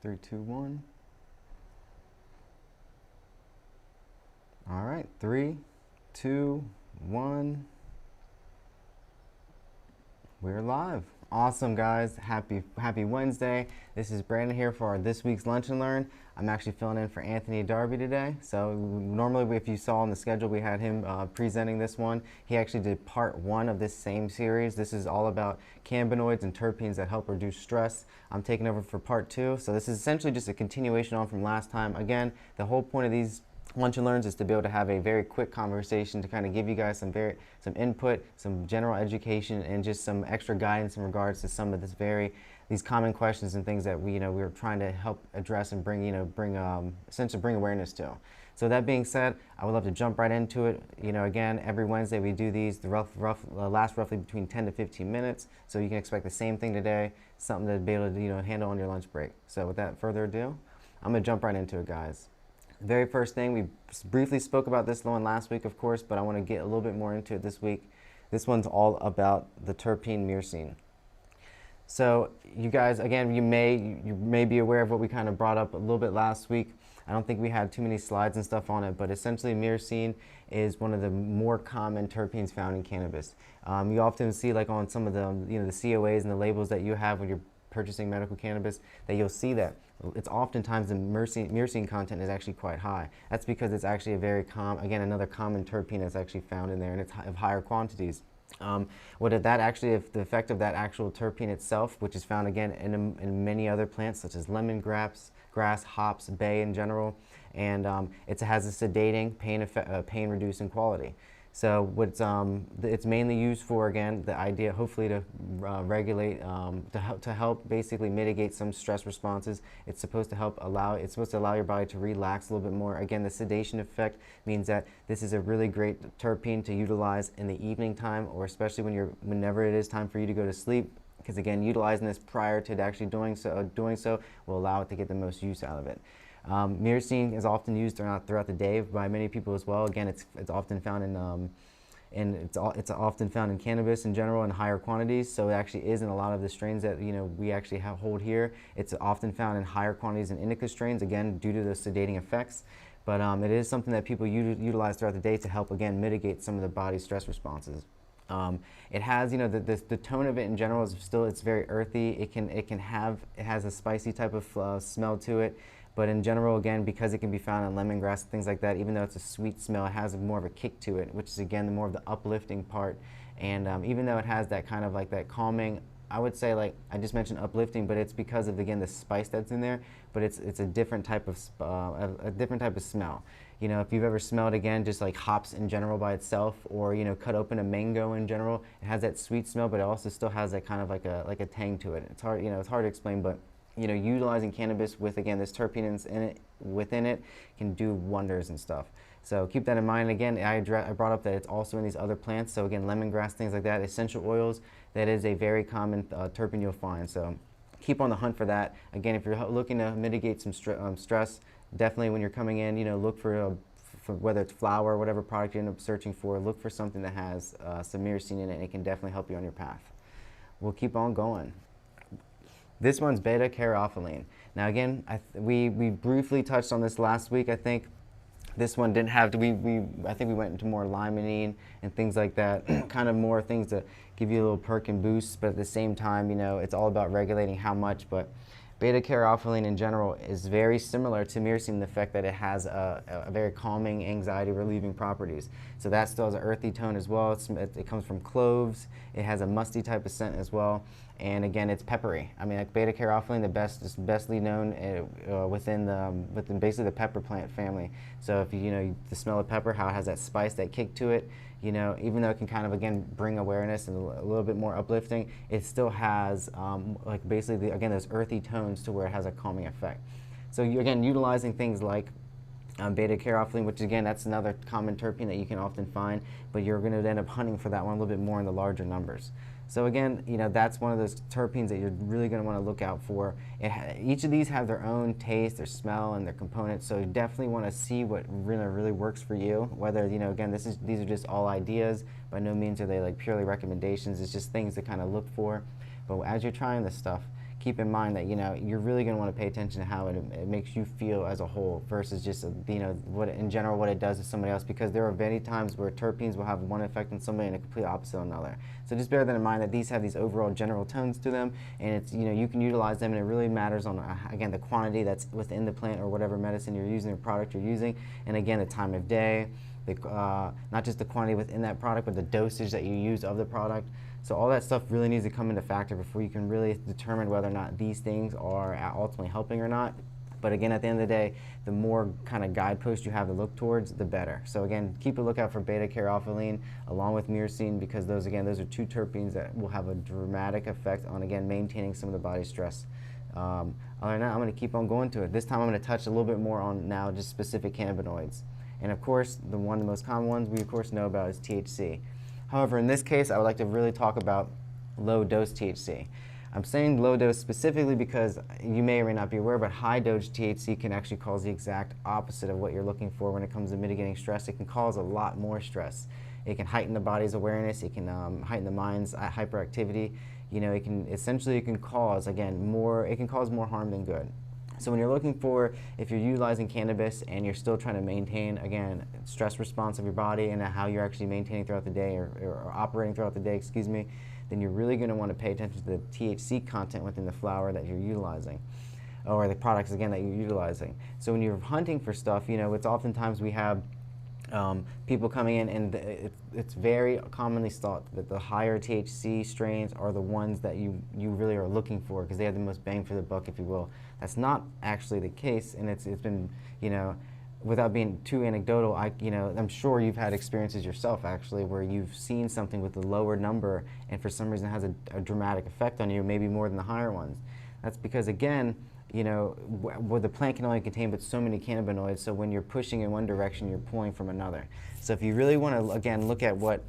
3, 2, 1. All right, 3, 2, 1. We're live. Awesome, guys. Happy Wednesday. This is Brandon here for this week's Lunch and Learn. I'm actually filling in for Anthony Darby today. So normally, if you saw on the schedule, we had him presenting this one. He actually did part 1 of this same series. This is all about cannabinoids and terpenes that help reduce stress. I'm taking over for part 2. So this is essentially just a continuation on from last time. Again, the whole point of these Lunch and Learns is to be able to have a very quick conversation to kind of give you guys some input, some general education, and just some extra guidance in regards to some of these common questions and things that we're trying to help address and essentially bring awareness to. So that being said, I would love to jump right into it. Again, every Wednesday we do these. The last roughly between 10 to 15 minutes. So you can expect the same thing today, something to be able to handle on your lunch break. So without further ado, I'm gonna jump right into it, guys. The very first thing, we briefly spoke about this one last week, of course, but I want to get a little bit more into it this week. This one's all about the terpene Mercine. So you guys, again, you may be aware of what we kind of brought up a little bit last week. I don't think we had too many slides and stuff on it, but essentially Mercine is one of the more common terpenes found in cannabis. You often see, like on some of the the COAs and the labels that you have when you're purchasing medical cannabis, that you'll see that it's oftentimes the Mercine content is actually quite high. That's because it's actually another common terpene that's actually found in there, and it's of higher quantities. The effect of that actual terpene itself, which is found again in many other plants such as lemongrass, hops, bay in general, and it has a sedating, pain reducing quality. So it's mainly used for, again, the idea hopefully to regulate, to help basically mitigate some stress responses. It's supposed to allow your body to relax a little bit more. Again, the sedation effect means that this is a really great terpene to utilize in the evening time, or especially whenever it is time for you to go to sleep. Because again, utilizing this prior to actually doing so will allow it to get the most use out of it. Mercine is often used throughout the day by many people as well. Again, it's often found it's often found in cannabis in general in higher quantities. So it actually is in a lot of the strains that we actually hold here. It's often found in higher quantities in indica strains, again due to the sedating effects. But it is something that people utilize throughout the day to help again mitigate some of the body's stress responses. It has, the tone of it in general is it's very earthy. It has a spicy type of smell to it. But in general, again, because it can be found in lemongrass, things like that, even though it's a sweet smell, it has more of a kick to it, which is again more of the uplifting part. And even though it has that kind of like that calming, I would say, like I just mentioned uplifting, but it's because of again the spice that's in there. But it's a different type of smell. If you've ever smelled again just like hops in general by itself, or cut open a mango in general, it has that sweet smell, but it also still has that kind of like a tang to it. It's hard it's hard to explain, but utilizing cannabis with, again, this terpene within it can do wonders and stuff. So keep that in mind. Again, I brought up that it's also in these other plants. So again, lemongrass, things like that, essential oils, that is a very common terpene you'll find. So keep on the hunt for that. Again, if you're looking to mitigate some stress, definitely when you're coming in, look for whether it's flower or whatever product you end up searching for, look for something that has some Mercine in it, and it can definitely help you on your path. We'll keep on going. This one's Betacarotene. Now again, we briefly touched on this last week. I think this one didn't have to. I think we went into more limonene and things like that, kind of more things to give you a little perk and boost. But at the same time, it's all about regulating how much. But Beta-caryophyllene in general is very similar to Mercine in the fact that it has a very calming, anxiety relieving properties. So that still has an earthy tone as well. It comes from cloves. It has a musty type of scent as well. And again, it's peppery. I mean, like Beta-caryophyllene, is bestly known within basically the pepper plant family. So if the smell of pepper, how it has that spice, that kick to it, even though it can kind of, again, bring awareness and a little bit more uplifting, it still has like basically, again, those earthy tones to where it has a calming effect. So again, utilizing things like beta-caryophyllene, which again, that's another common terpene that you can often find, but you're going to end up hunting for that one a little bit more in the larger numbers. So again, that's one of those terpenes that you're really going to want to look out for. Each of these have their own taste, their smell, and their components. So you definitely want to see what really works for you. Whether again, these are just all ideas. By no means are they like purely recommendations. It's just things to kind of look for. But as you're trying this stuff, keep in mind that, you know, you're really going to want to pay attention to how it makes you feel as a whole versus just, you know, what in general what it does to somebody else, because there are many times where terpenes will have one effect on somebody and a complete opposite on another. So just bear that in mind, that these have these overall general tones to them, and it's, you know, you can utilize them, and it really matters on, again, the quantity that's within the plant or whatever medicine you're using or product you're using, and again, the time of day, not just the quantity within that product, but the dosage that you use of the product. So all that stuff really needs to come into factor before you can really determine whether or not these things are ultimately helping or not. But again, at the end of the day, the more kind of guideposts you have to look towards, the better. So again, keep a lookout for beta-carotene along with Mercine, because those are two terpenes that will have a dramatic effect on, again, maintaining some of the body's stress. Other than that, I'm going to keep on going to it. This time I'm going to touch a little bit more on now just specific cannabinoids. And of course, one of the most common ones we of course know about is THC. However, in this case, I would like to really talk about low-dose THC. I'm saying low dose specifically because you may or may not be aware, but high-dose THC can actually cause the exact opposite of what you're looking for when it comes to mitigating stress. It can cause a lot more stress. It can heighten the body's awareness. It can heighten the mind's hyperactivity. You know, it can cause, again, more harm than good. So when you're looking for, if you're utilizing cannabis and you're still trying to maintain, again, stress response of your body and how you're actually maintaining throughout the day or operating throughout the day, excuse me, then you're really going to want to pay attention to the THC content within the flower that you're utilizing, or the products, again, that you're utilizing. So when you're hunting for stuff, you know, it's oftentimes we have people coming in, and it's very commonly thought that the higher THC strains are the ones that you really are looking for, because they have the most bang for the buck, if you will. That's not actually the case, and it's been, you know, without being too anecdotal, I'm sure you've had experiences yourself actually where you've seen something with a lower number and for some reason it has a dramatic effect on you, maybe more than the higher ones. That's because, again, you know, the plant can only contain but so many cannabinoids, so when you're pushing in one direction, you're pulling from another. So if you really want to, again, look at what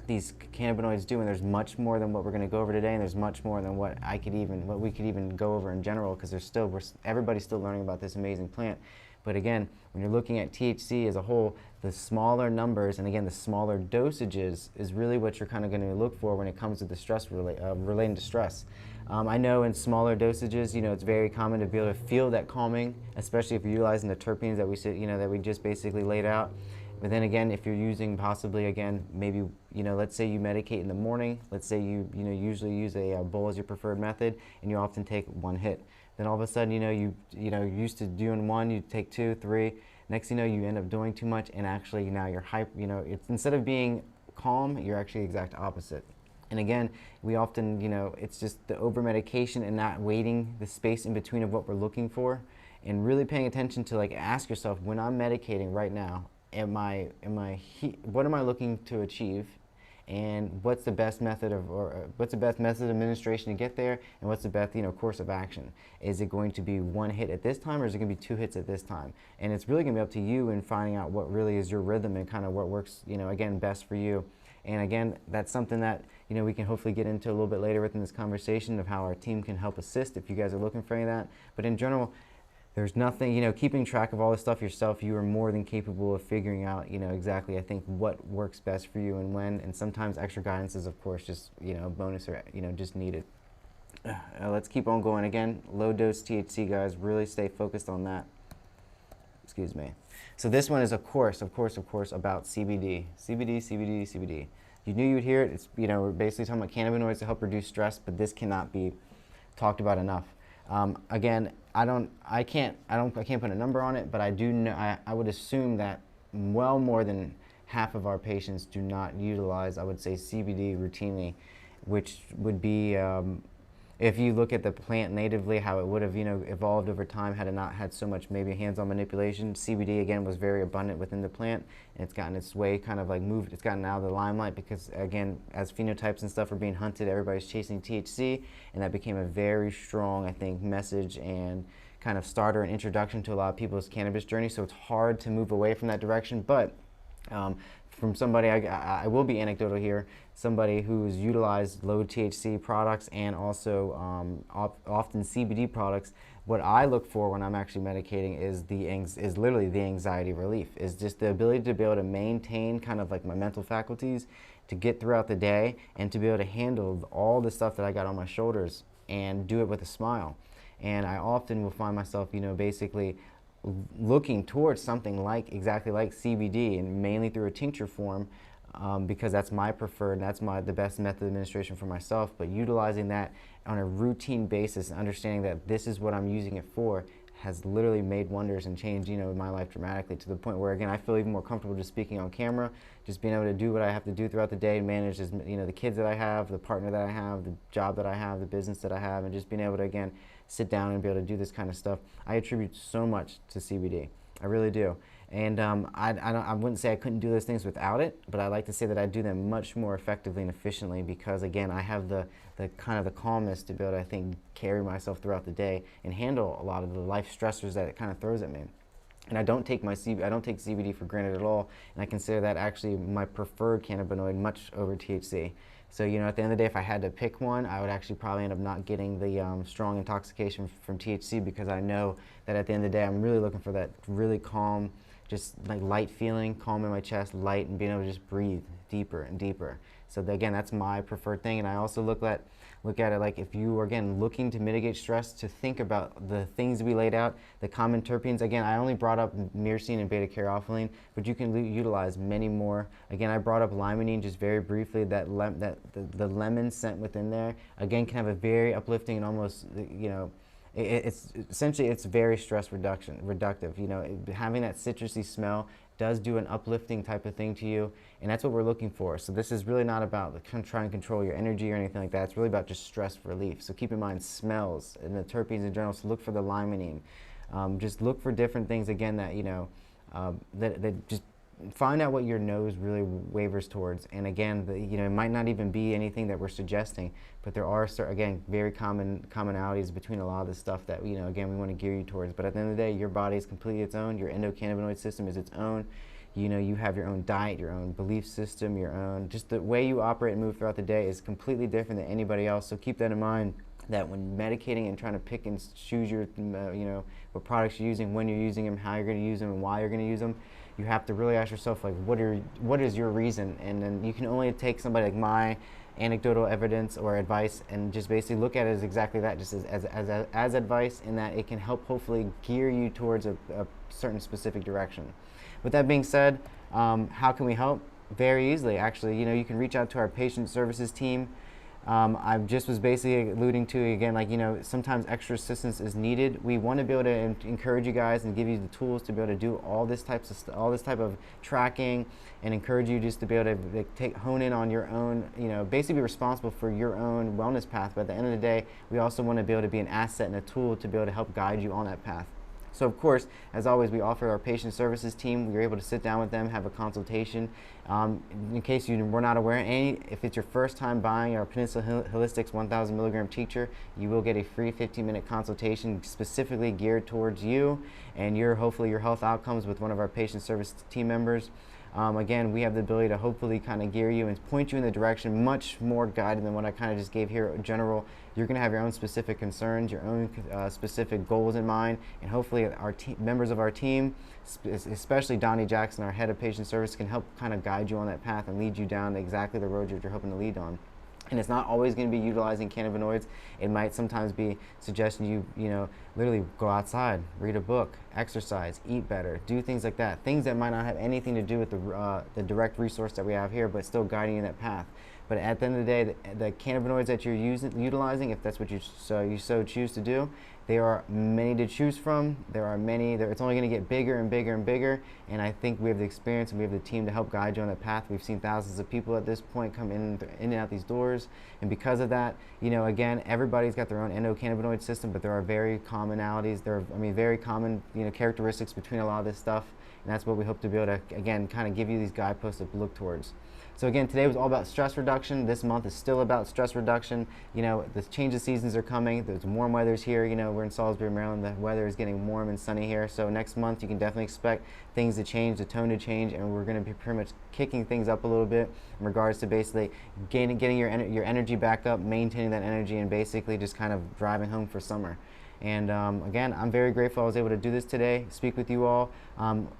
these cannabinoids do, and there's much more than what we're going to go over today, and there's much more than what we could even go over in general, because everybody's still learning about this amazing plant. But again, when you're looking at THC as a whole, the smaller numbers and, again, the smaller dosages is really what you're kind of going to look for when it comes to the stress relating to stress. I know in smaller dosages, you know, it's very common to be able to feel that calming, especially if you're utilizing the terpenes that we just basically laid out. But then again, if you're using possibly, again, maybe, you know, let's say you medicate in the morning, let's say you usually use a bowl as your preferred method, and you often take one hit. Then all of a sudden, you're used to doing one, you take 2, 3. Next thing you know, you end up doing too much, and actually now you're instead of being calm, you're actually the exact opposite. And again, we often, it's just the over-medication and not waiting the space in between of what we're looking for, and really paying attention to, ask yourself, when I'm medicating right now, what am I looking to achieve? And what's the best method of administration to get there, and what's the best course of action? Is it going to be one hit at this time, or is it going to be 2 hits at this time? And it's really going to be up to you in finding out what really is your rhythm and kind of what works again best for you. And again, that's something that we can hopefully get into a little bit later within this conversation of how our team can help assist if you guys are looking for any of that. But in general, there's nothing, keeping track of all this stuff yourself, you are more than capable of figuring out, exactly, I think, what works best for you and when, and sometimes extra guidance is, of course, just, a bonus or, just needed. Let's keep on going. Again, low dose THC, guys, really stay focused on that. Excuse me. So this one is, of course, about CBD. CBD. You knew you would hear it. It's, we're basically talking about cannabinoids to help reduce stress, but this cannot be talked about enough. Again, I can't put a number on it, but I do know, I would assume that well more than half of our patients do not utilize, I would say, CBD routinely, which would be, if you look at the plant natively, how it would have, evolved over time had it not had so much maybe hands-on manipulation. CBD, again, was very abundant within the plant, and it's gotten its way kind of moved, it's gotten out of the limelight because, again, as phenotypes and stuff are being hunted, everybody's chasing THC, and that became a very strong, I think, message and kind of starter and introduction to a lot of people's cannabis journey. So it's hard to move away from that direction, but from somebody, I will be anecdotal here, somebody who's utilized low THC products and also often CBD products, what I look for when I'm actually medicating is literally the anxiety relief, is just the ability to be able to maintain kind of my mental faculties, to get throughout the day, and to be able to handle all the stuff that I got on my shoulders and do it with a smile. And I often will find myself, basically looking towards something exactly like CBD, and mainly through a tincture form, because that's my preferred, and that's the best method of administration for myself. But utilizing that on a routine basis and understanding that this is what I'm using it for has literally made wonders and changed, my life dramatically, to the point where, again, I feel even more comfortable just speaking on camera, just being able to do what I have to do throughout the day and manage, the kids that I have, the partner that I have, the job that I have, the business that I have, and just being able to, again, sit down and be able to do this kind of stuff. I attribute so much to CBD. I really do. And I wouldn't say I couldn't do those things without it, but I like to say that I do them much more effectively and efficiently because, again, I have the kind of the calmness to be able to, I think, carry myself throughout the day and handle a lot of the life stressors that it kind of throws at me. And I don't take CBD for granted at all, and I consider that actually my preferred cannabinoid much over THC. So, at the end of the day, if I had to pick one, I would actually probably end up not getting the strong intoxication from THC, because I know that at the end of the day, I'm really looking for that really calm, just like light feeling, calm in my chest, light, and being able to just breathe deeper and deeper. So again, that's my preferred thing. And I also look at it like, if you are, again, looking to mitigate stress, to think about the things we laid out, the common terpenes. Again, I only brought up Mercine and Betacarotene, but you can utilize many more. Again, I brought up limonene just very briefly. The lemon scent within there, again, can have a very uplifting and almost, it's essentially, it's very stress reductive. Having that citrusy smell does do an uplifting type of thing to you, and that's what we're looking for. So this is really not about trying to control your energy or anything like that. It's really about just stress relief. So keep in mind smells and the terpenes in general. So look for the limonene. Just look for different things, again, that that just find out what your nose really wavers towards. And again, it might not even be anything that we're suggesting, but there are, again, very commonalities between a lot of the stuff that, again, we want to gear you towards. But at the end of the day, your body is completely its own. Your endocannabinoid system is its own. You have your own diet, your own belief system, your own, just the way you operate and move throughout the day is completely different than anybody else. So keep that in mind, that when medicating and trying to pick and choose your, what products you're using, when you're using them, how you're going to use them, and why you're going to use them, you have to really ask yourself, like, what is your reason? And then you can only take somebody like my anecdotal evidence or advice and just basically look at it as exactly that, just as advice, in that it can help hopefully gear you towards a certain specific direction. With that being said, how can we help? Very easily, actually. You can reach out to our patient services team. I just was basically alluding to, again, like, sometimes extra assistance is needed. We want to be able to encourage you guys and give you the tools to be able to do all this type of tracking, and encourage you just to be able to hone in on your own, basically be responsible for your own wellness path. But at the end of the day, we also want to be able to be an asset and a tool to be able to help guide you on that path. So of course, as always, we offer our patient services team. We're able to sit down with them, have a consultation. In case you were not aware, if it's your first time buying our Peninsula Holistics 1,000 milligram tincture, you will get a free 15-minute consultation specifically geared towards you and hopefully your health outcomes with one of our patient service team members. Again, we have the ability to hopefully kind of gear you and point you in the direction much more guided than what I kind of just gave here in general. You're going to have your own specific concerns, your own specific goals in mind, and hopefully our members of our team, especially Donnie Jackson, our head of patient service, can help kind of guide you on that path and lead you down exactly the road you're hoping to lead on. And it's not always going to be utilizing cannabinoids. It might sometimes be suggesting you literally go outside, read a book, exercise, eat better, do things like that. Things that might not have anything to do with the direct resource that we have here, but still guiding you in that path. But at the end of the day, the cannabinoids that you're utilizing, if that's what you so choose to do, there are many to choose from. There are many. It's only going to get bigger and bigger and bigger. And I think we have the experience and we have the team to help guide you on that path. We've seen thousands of people at this point come in and out these doors. And because of that, again, everybody's got their own endocannabinoid system, but there are very commonalities. There are, very common, characteristics between a lot of this stuff. And that's what we hope to be able to, again, kind of give you these guideposts to look towards. So again, today was all about stress reduction. This month is still about stress reduction. The change of seasons are coming. There's warm weather's here. We're in Salisbury, Maryland. The weather is getting warm and sunny here. So next month you can definitely expect things to change, the tone to change, and we're going to be pretty much kicking things up a little bit in regards to basically getting your energy back up, maintaining that energy, and basically just kind of driving home for summer. And again, I'm very grateful I was able to do this today, speak with you all.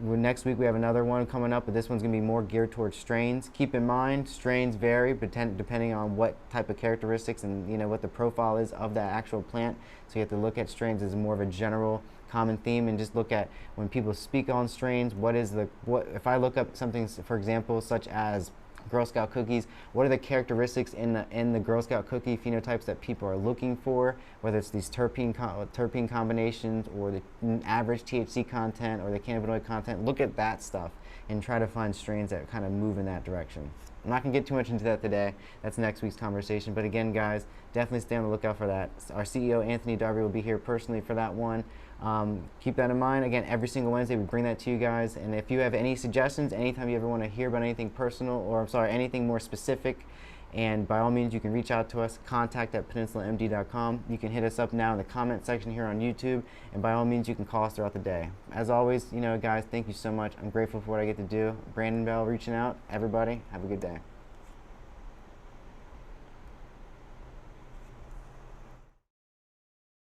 Next week we have another one coming up, but this one's going to be more geared towards strains. Keep in mind, strains vary depending on what type of characteristics and what the profile is of that actual plant. So you have to look at strains as more of a general common theme, and just look at when people speak on strains, what if I look up something, for example, such as Girl Scout cookies, what are the characteristics in the Girl Scout cookie phenotypes that people are looking for, whether it's these terpene combinations or the average THC content or the cannabinoid content. Look at that stuff and try to find strains that kind of move in that direction. I'm not going to get too much into that today. That's next week's conversation. But again, guys, definitely stay on the lookout for that. Our CEO, Anthony Darby, will be here personally for that one. Keep that in mind. Again, every single Wednesday we bring that to you guys. And if you have any suggestions, anytime you ever want to hear about anything personal, or I'm sorry, anything more specific, and by all means you can reach out to us, contact@peninsulamd.com. You can hit us up now in the comment section here on YouTube, and by all means you can call us throughout the day. As always, guys, thank you so much. I'm grateful for what I get to do. Brandon Bell reaching out. Everybody, have a good day.